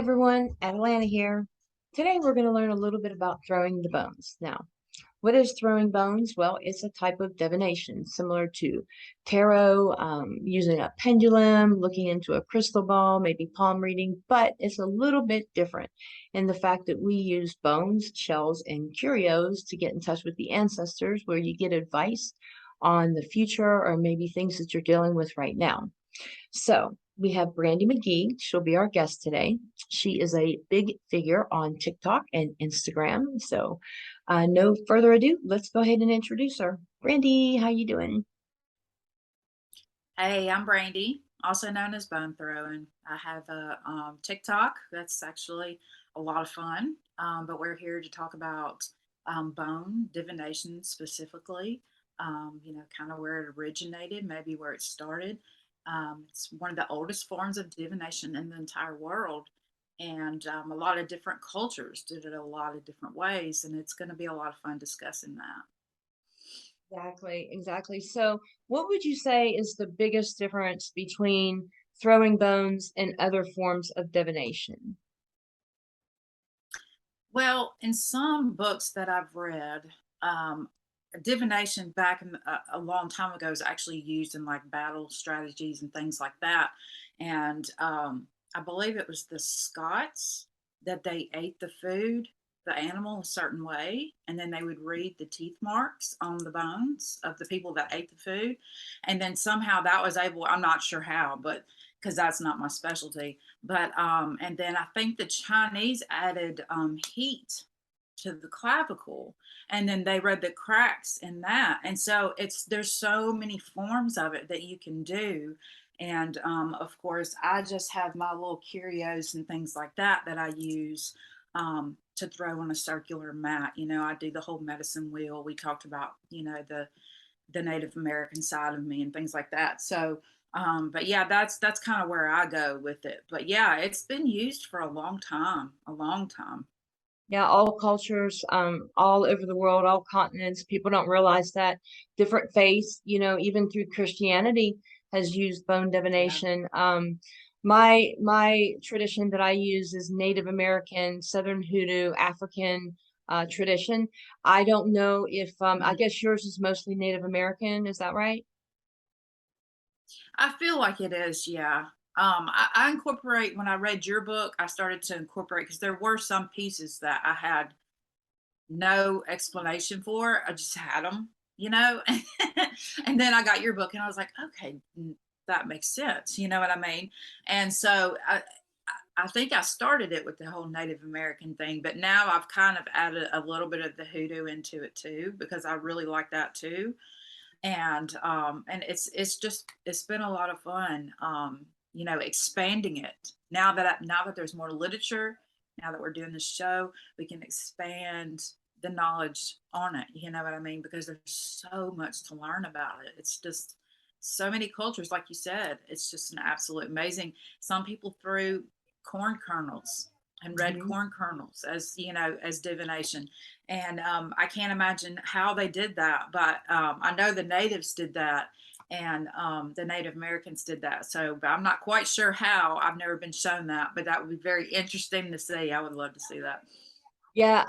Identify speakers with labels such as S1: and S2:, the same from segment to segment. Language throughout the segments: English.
S1: Everyone, Atalanta here. Today we're going to learn a little bit about throwing the bones. Now, what is throwing bones? Well, it's a type of divination similar to tarot, using a pendulum, looking into a crystal ball, maybe palm reading, but it's a little bit different in the fact that we use bones, shells, and curios to get in touch with the ancestors where you get advice on the future or maybe things that you're dealing with right now. So we have Brandy McGee. She'll be our guest today. She is a big figure on TikTok and Instagram. So no further ado, let's go ahead and introduce her. Brandy, how you doing?
S2: Hey, I'm Brandy, also known as Bone Throwing. I have a TikTok that's actually a lot of fun, but we're here to talk about bone divination specifically. Kind of where it originated, maybe where it started. It's one of the oldest forms of divination in the entire world, and a lot of different cultures did it a lot of different ways, and it's going to be a lot of fun discussing that.
S1: Exactly, exactly. So what would you say is the biggest difference between throwing bones and other forms of divination?
S2: Well, in some books that I've read, um, divination back in a long time ago is actually used in like battle strategies and things like that. And I believe it was the Scots that they ate the food, the animal, a certain way, and then they would read the teeth marks on the bones of the people that ate the food. And then somehow that was able, I'm not sure how, but because that's not my specialty, but and then I think the Chinese added heat to the clavicle, and then they read the cracks in that. And so there's so many forms of it that you can do. And of course, I just have my little curios and things like that that I use to throw on a circular mat. I do the whole medicine wheel. We talked about, the Native American side of me and things like that. So, but yeah, that's kind of where I go with it. But yeah, it's been used for a long time, a long time.
S1: Yeah, all cultures, all over the world, all continents. People don't realize that different faiths, even through Christianity, has used bone
S2: Yeah.
S1: divination. My tradition that I use is Native American, Southern Hoodoo, African tradition. I don't know if I
S2: Mhm.
S1: guess yours is mostly Native American. Is that right?
S2: I feel like it is, yeah. I incorporate when I read your book, I started to incorporate because there were some pieces that I had no explanation for. I just had them, you know? And then I got your book and I was like, okay, that makes sense. You know what I mean? And so I think I started it with the whole Native American thing, but now I've kind of added a little bit of the hoodoo into it too, because I really like that too. And it's been a lot of fun, expanding it now that there's more literature, now that we're doing this show, we can expand the knowledge on it. You know what I mean? Because there's so much to learn about it. It's just so many cultures, like you said. It's just an absolute amazing. Some people threw corn kernels and red
S1: Mhm.
S2: corn kernels as as divination, and I can't imagine how they did that, but I know the natives did that, and the Native Americans did that. So, but I'm not quite sure how. I've never been shown that, but that would be very interesting to see. I would love to see that.
S1: Yeah,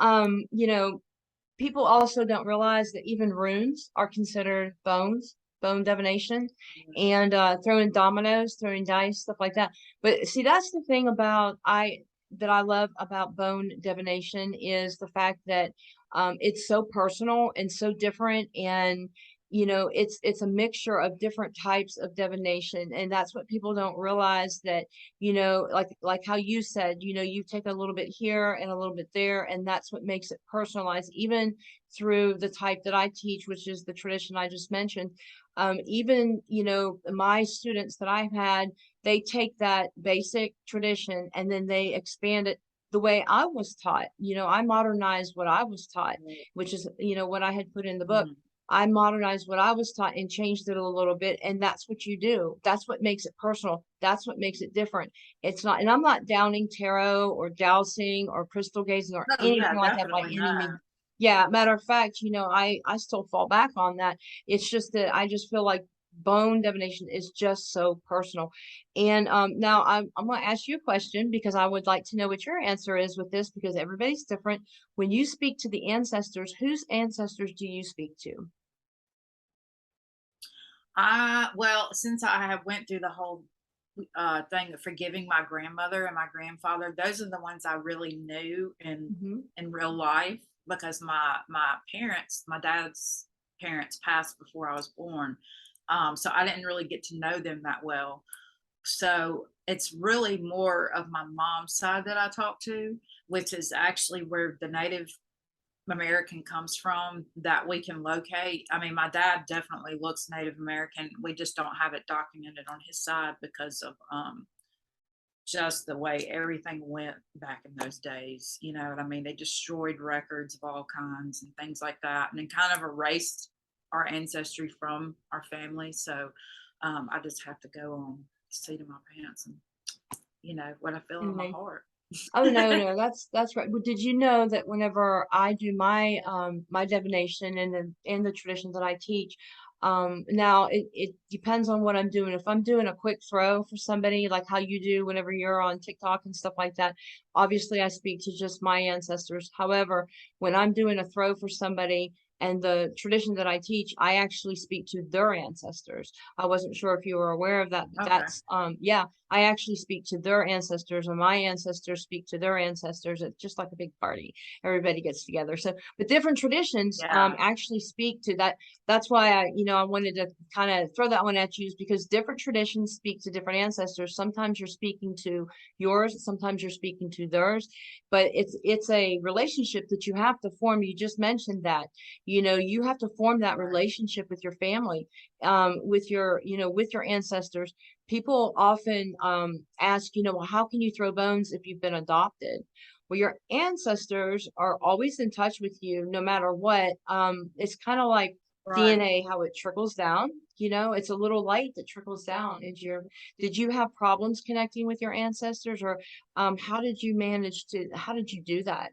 S1: people also don't realize that even runes are considered bones, bone divination, and throwing dominoes, throwing dice, stuff like that. But see, that's the thing about I that I love about bone divination is the fact that it's so personal and so different, and it's a mixture of different types of divination, and that's what people don't realize that like how you said, you take a little bit here and a little bit there, and that's what makes it personalized, even through the type that I teach, which is the tradition I just mentioned. Even, my students that I've had, they take that basic tradition and then they expand it the way I was taught. I modernized what I was taught, which is, what I had put in the book.
S2: Mhm.
S1: I modernized what I was taught and changed it a little bit. And that's what you do. That's what makes it personal. That's what makes it different. It's not, and I'm not downing tarot or dowsing or crystal gazing or
S2: Oh
S1: anything
S2: yeah,
S1: like that by
S2: definitely
S1: any
S2: not.
S1: means. Yeah, matter of fact, I still fall back on that. It's just that I just feel like bone divination is just so personal. And now I'm going to ask you a question because I would like to know what your answer is with this because everybody's different. When you speak to the ancestors, whose ancestors do you speak to?
S2: Well, since I have went through the whole thing of forgiving my grandmother and my grandfather, those are the ones I really knew
S1: Hmm.
S2: in real life because my parents, my dad's parents passed before I was born. So I didn't really get to know them that well. So it's really more of my mom's side that I talk to, which is actually where the Native American comes from that we can locate. I mean, my dad definitely looks Native American. We just don't have it documented on his side because of just the way everything went back in those days. You know what I mean? They destroyed records of all kinds and things like that, and then kind of erased our ancestry from our family. So I just have to go on the seat of my pants and what I feel in my
S1: And
S2: heart.
S1: Oh no, no, that's right. But did you know that whenever I do my my divination and the traditions that I teach, now it depends on what I'm doing. If I'm doing a quick throw for somebody, like how you do whenever you're on TikTok and stuff like that, obviously I speak to just my ancestors. However, when I'm doing a throw for somebody and the tradition that I teach, I actually speak to their ancestors. I wasn't sure if you were aware of that, but
S2: Okay.
S1: that's yeah, I actually speak to their ancestors, and my ancestors speak to their ancestors. It's just like a big party. Everybody gets together. So, but different traditions
S2: Yeah.
S1: actually speak to that. That's why I wanted to kind of throw that one at you, is because different traditions speak to different ancestors. Sometimes you're speaking to yours, sometimes you're speaking to theirs, but it's a relationship that you have to form. You just mentioned that, you have to form that
S2: Right.
S1: relationship with your family, with your, with your ancestors. People often ask, well, how can you throw bones if you've been adopted? Well, your ancestors are always in touch with you no matter what. It's kind of like
S2: Right.
S1: DNA, how it trickles down. It's a little light that trickles down into your. Did you have problems connecting with your ancestors, or how did you do that?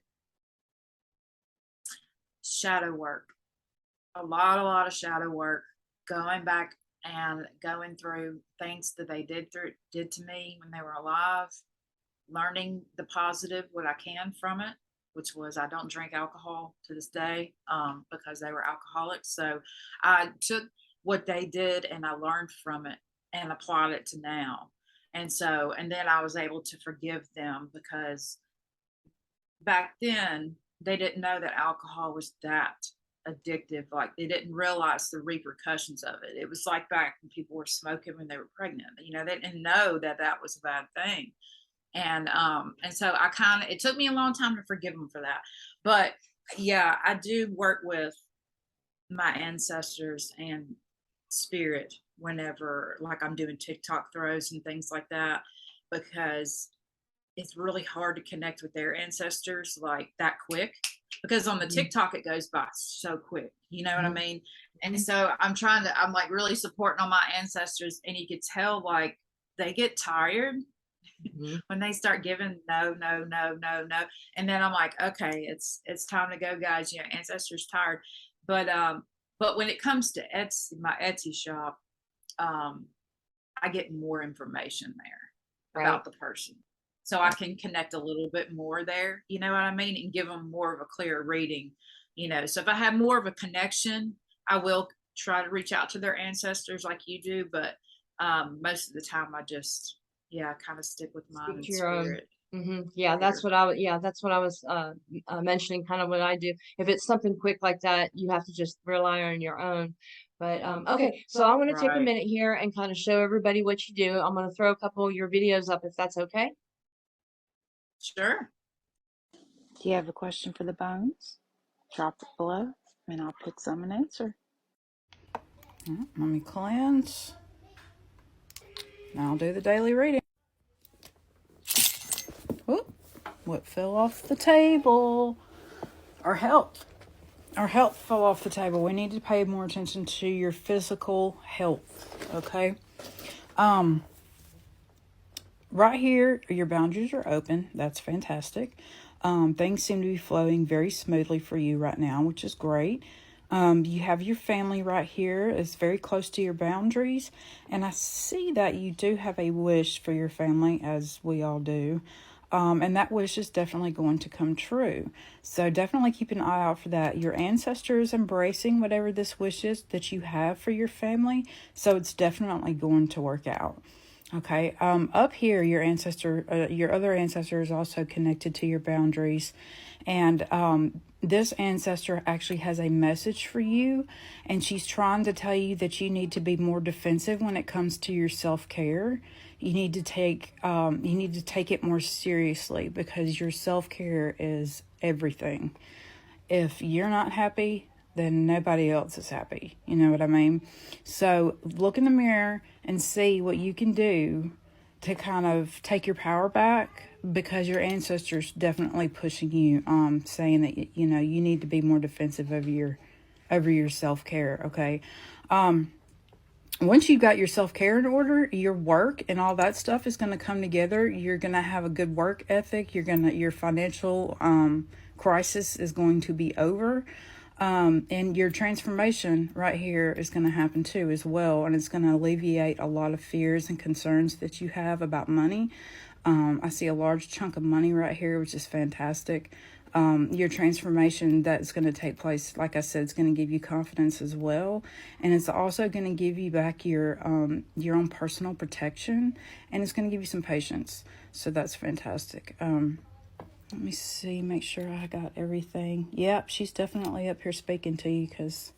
S2: Shadow work. A lot of shadow work, going back and going through things that they did to me when they were alive, learning the positive what I can from it, which was I don't drink alcohol to this day because they were alcoholics. So I took what they did and I learned from it and applied it to now. And then I was able to forgive them because back then they didn't know that alcohol was that addictive. Like they didn't realize the repercussions of it. It was like back when people were smoking when they were pregnant. They didn't know that that was a bad thing. And so I kind of it took me a long time to forgive them for that. But yeah, I do work with my ancestors and spirit whenever like I'm doing TikTok throws and things like that because it's really hard to connect with their ancestors like that quick because on the
S1: Mhm.
S2: TikTok it goes by so quick. You know what I
S1: Mhm.
S2: mean? And so I'm like really supporting on my ancestors, and you could tell like they get tired
S1: Mhm.
S2: when they start giving no, no, no, no, no. And then I'm like, okay, it's time to go, guys. Ancestors tired. But when it comes to Etsy, my Etsy shop, um, I get more information there
S1: Right.
S2: about the person. So I can connect a little bit more there, you know what I mean? And give them more of a clear reading, So if I have more of a connection, I will try to reach out to their ancestors like you do. But most of the time, yeah, kind of stick with mine
S1: Speak
S2: and
S1: to your own.
S2: spirit
S1: Yeah,
S2: here.
S1: that's what I was mentioning, kind of what I do. If it's something quick like that, you have to just rely on your own. But okay, so I'm going to take a
S2: Right.
S1: minute here and kind of show everybody what you do. I'm going to throw a couple of your videos up if that's okay.
S2: Sure.
S3: Do you have a question for the bones? Drop it below and I'll pick some and answer.
S4: Let me cleanse. Now I'll do the daily reading. Whoop, what fell off the table? Our health. Our health fell off the table. We need to pay more attention to your physical health. Okay. Um, right here, your boundaries are open. That's fantastic. Things seem to be flowing very smoothly for you right now, which is great. You have your family right here. It's very close to your boundaries. And I see that you do have a wish for your family, as we all do. And that wish is definitely going to come true. So definitely keep an eye out for that. Your ancestor is embracing whatever this wish is that you have for your family. So it's definitely going to work out. Okay. Up here, your your other ancestor is also connected to your boundaries. And this ancestor actually has a message for you, and she's trying to tell you that you need to be more defensive when it comes to your self-care. You need to take it more seriously, because your self-care is everything. If you're not happy, then nobody else is happy. You know what I mean? So look in the mirror and see what you can do to kind of take your power back, because your ancestors definitely pushing you, saying that you know you need to be more defensive over your self-care. Okay. Once you've got your self-care in order, your work and all that stuff is going to come together. You're going to have a good work ethic. Your financial crisis is going to be over. And your transformation right here is going to happen too as well. And it's going to alleviate a lot of fears and concerns that you have about money. I see a large chunk of money right here, which is fantastic. Your transformation that's going to take place, like I said, it's going to give you confidence as well. And it's also going to give you back your own personal protection. And it's going to give you some patience. So that's fantastic. Let me see, make sure I got everything. Yep, she's definitely up here speaking to you, because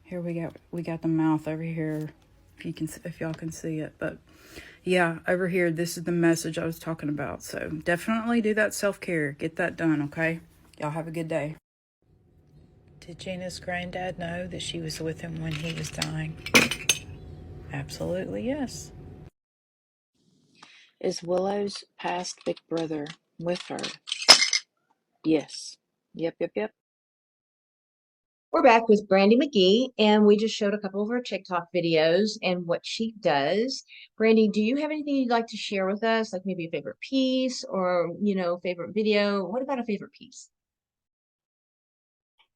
S4: here we got the mouth over here, if y'all can see it. But yeah, over here, this is the message I was talking about. So definitely do that self-care. Get that done, okay? Y'all have a good day. Did Gina's granddad know that she was with him when he was dying? Absolutely, yes.
S3: Is Willow's past big brother with her? Yes. Yep.
S1: We're back with Brandy McGee, and we just showed a couple of her TikTok videos and what she does. Brandy, do you have anything you'd like to share with us, like maybe a favorite piece or, favorite video? What about a favorite piece?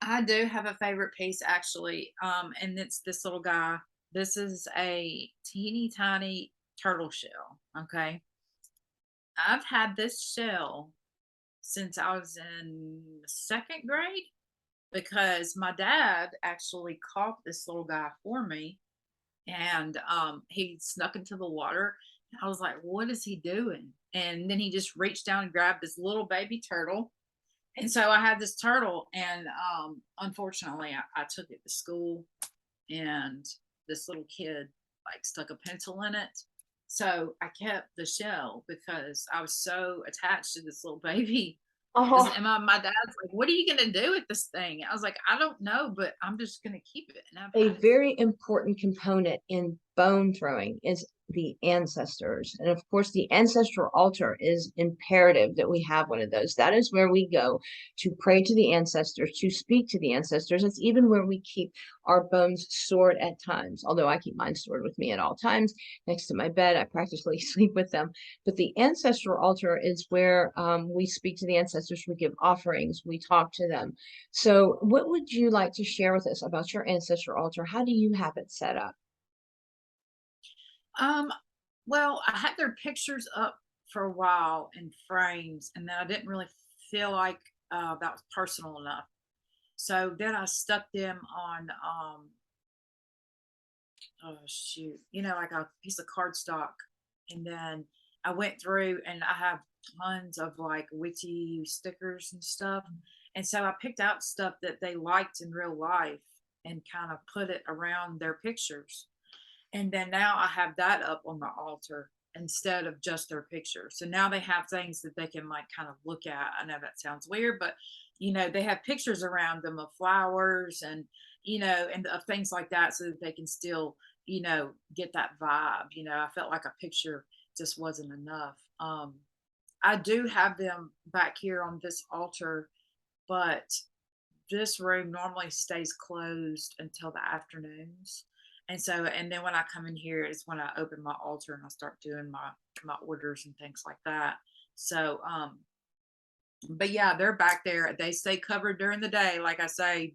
S2: I do have a favorite piece actually, and it's this little guy. This is a teeny tiny turtle shell. Okay, I've had this shell since I was in second grade, because my dad actually caught this little guy for me, and he snuck into the water. I was like, what is he doing? And then he just reached down and grabbed this little baby turtle. And so I had this turtle, and unfortunately I took it to school, and this little kid like stuck a pencil in it. So I kept the shell because I was so attached to this little baby.
S1: Oh,
S2: And my dad's like, what are you going to do with this thing? I was like, I don't know, but I'm just going to keep it. And I've
S1: a
S2: had it.
S1: very important component in bone throwing is the ancestors. And of course, the ancestral altar is imperative that we have one of those. That is where we go to pray to the ancestors, to speak to the ancestors. It's even where we keep our bones stored at times, although I keep mine stored with me at all times next to my bed. I practically sleep with them. But the ancestral altar is where we speak to the ancestors, we give offerings, we talk to them. So, what would you like to share with us about your ancestral altar? How do you have it set up?
S2: Um, well, I had their pictures up for a while in frames, and then I didn't really feel like that was personal enough. So then I stuck them on, oh shoot, like a piece of cardstock. And then I went through and I have tons of like witchy stickers and stuff. And so I picked out stuff that they liked in real life and kind of put it around their pictures. And then now I have that up on the altar instead of just their picture. So now they have things that they can like kind of look at. I know that sounds weird, but they have pictures around them of flowers and and of things like that, so that they can still get that vibe. I felt like a picture just wasn't enough. I do have them back here on this altar, but this room normally stays closed until the afternoons. And then when I come in here is when I open my altar and I start doing my orders and things like that. So, but yeah, they're back there. They stay covered during the day. Like I say,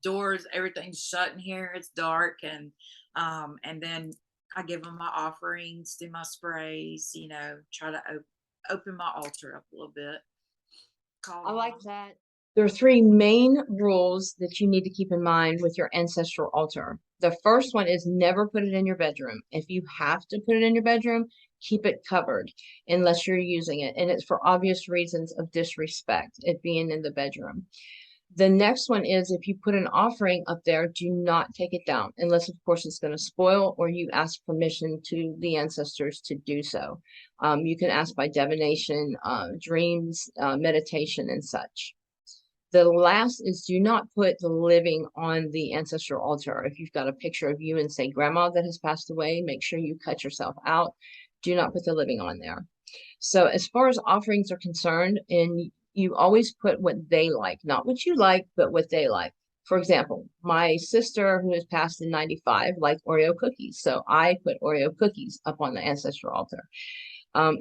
S2: doors, everything's shut in here. It's dark, and then I give them my offerings, do my sprays, you know, try to open my altar up a little bit. Call
S1: I
S2: them
S1: like
S2: on.
S1: that. There are three main rules that you need to keep in mind with your ancestral altar. The first one is never put it in your bedroom. If you have to put it in your bedroom, keep it covered unless you're using it. And it's for obvious reasons of disrespect, it being in the bedroom. The next one is if you put an offering up there, do not take it down unless, of course, it's going to spoil or you ask permission to the ancestors to do so. You can ask by divination, dreams, meditation, and such. The last is do not put the living on the ancestral altar. If you've got a picture of you and say grandma that has passed away, make sure you cut yourself out. Do not put the living on there. So as far as offerings are concerned, and you always put what they like, not what you like, but what they like. For example, my sister who has passed in 95 liked Oreo cookies. So I put Oreo cookies up on the ancestral altar.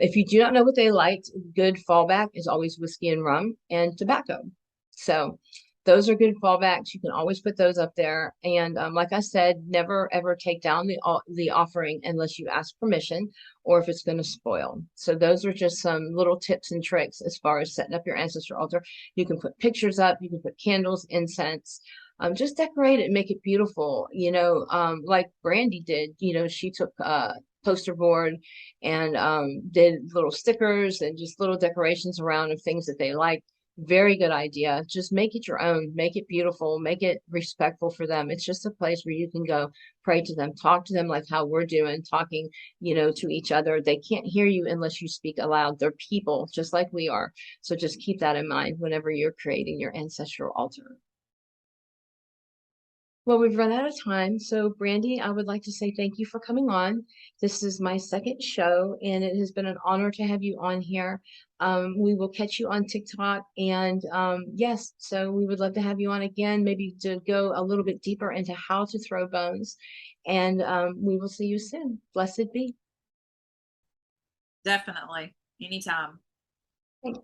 S1: If you do not know what they liked, good fallback is always whiskey and rum and tobacco. So those are good fallbacks. You can always put those up there. And like I said, never ever take down the offering unless you ask permission or if it's going to spoil. So those are just some little tips and tricks as far as setting up your ancestral altar. You can put pictures up, you can put candles, incense. Just decorate it, make it beautiful. You know, like Brandy did. You know, she took poster board and did little stickers and just little decorations around of things that they liked. Very good idea. Just make it your own, make it beautiful, make it respectful for them. It's just a place where you can go pray to them, talk to them like how we're doing, talking, you know, to each other. They can't hear you unless you speak aloud. They're people just like we are. So just keep that in mind whenever you're creating your ancestral altar. Well, we've run out of time. So, Brandy, I would like to say thank you for coming on. This is my second show, and it has been an honor to have you on here. We will catch you on TikTok. And yes, so we would love to have you on again, maybe to go a little bit deeper into how to throw bones. And we will see you soon. Blessed be.
S2: Definitely. Anytime.
S1: Thanks.